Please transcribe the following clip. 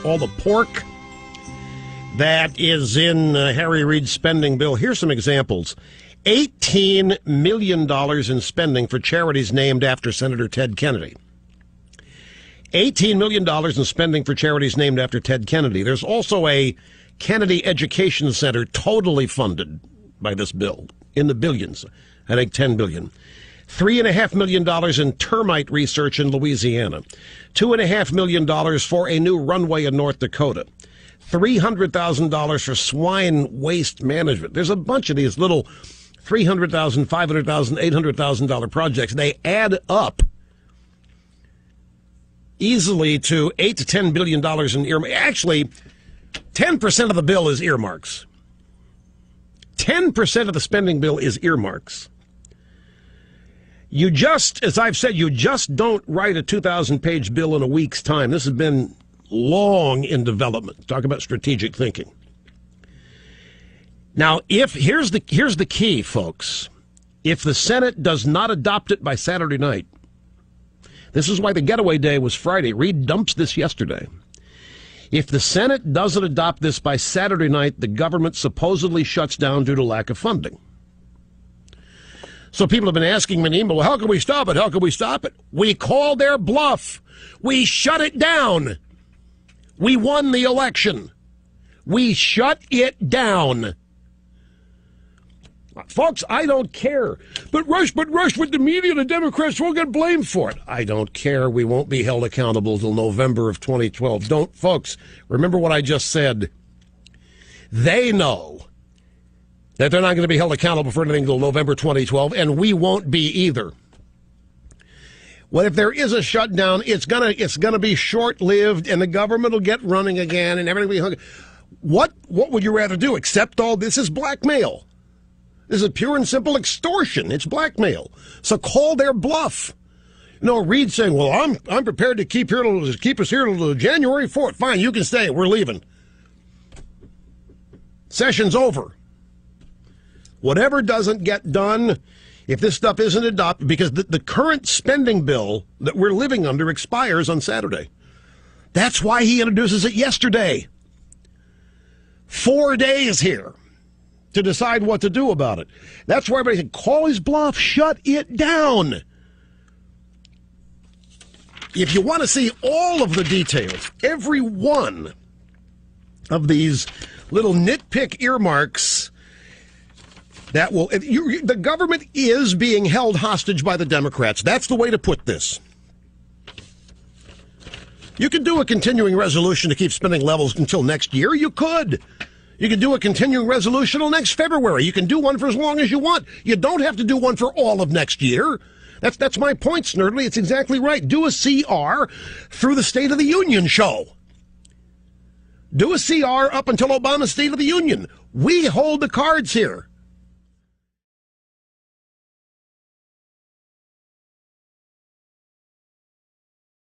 all the pork that is in Harry Reid's spending bill. Here's some examples. $18 million in spending for charities named after Senator Ted Kennedy. $18 million in spending for charities named after Ted Kennedy. There's also a Kennedy Education Center totally funded by this bill in the billions. I think $10 billion. $3.5 million in termite research in Louisiana. $2.5 million for a new runway in North Dakota. $300,000 for swine waste management. There's a bunch of these little $300,000, $500,000, $800,000 projects. They add up easily to $8 to $10 billion in earmarks. Actually, 10% of the bill is earmarks. 10% of the spending bill is earmarks. You just, as I've said, you just don't write a 2,000-page bill in a week's time. This has been long in development. Talk about strategic thinking. Now, here's the key, folks. If the Senate does not adopt it by Saturday night, this is why the getaway day was Friday. Reid dumps this yesterday. If the Senate doesn't adopt this by Saturday night, the government supposedly shuts down due to lack of funding. So people have been asking me in email, well, how can we stop it? How can we stop it? We call their bluff. We shut it down. We won the election. We shut it down. Folks, I don't care. But Rush with the media, the Democrats won't get blamed for it. I don't care. We won't be held accountable till November of 2012. Don't, folks, remember what I just said. They know that they're not going to be held accountable for anything until November 2012, and we won't be either. Well, if there is a shutdown, it's gonna be short-lived, and the government will get running again, and everything will be hung. What would you rather do? Accept all this is blackmail. This is pure and simple extortion. It's blackmail. So call their bluff. You know, Reid saying, well, I'm prepared to keep us here till January 4th. Fine, you can stay. We're leaving. Session's over. Whatever doesn't get done, if this stuff isn't adopted, because the current spending bill that we're living under expires on Saturday. That's why he introduces it yesterday. 4 days here to decide what to do about it. That's why everybody said, call his bluff, shut it down. If you want to see all of the details, every one of these little nitpick earmarks that will, the government is being held hostage by the Democrats. That's the way to put this. You could do a continuing resolution to keep spending levels until next year. You could. You can do a continuing resolution until next February. You can do one for as long as you want. You don't have to do one for all of next year. That's my point, Snerdley. It's exactly right. Do a CR through the State of the Union show. Do a CR up until Obama's State of the Union. We hold the cards here.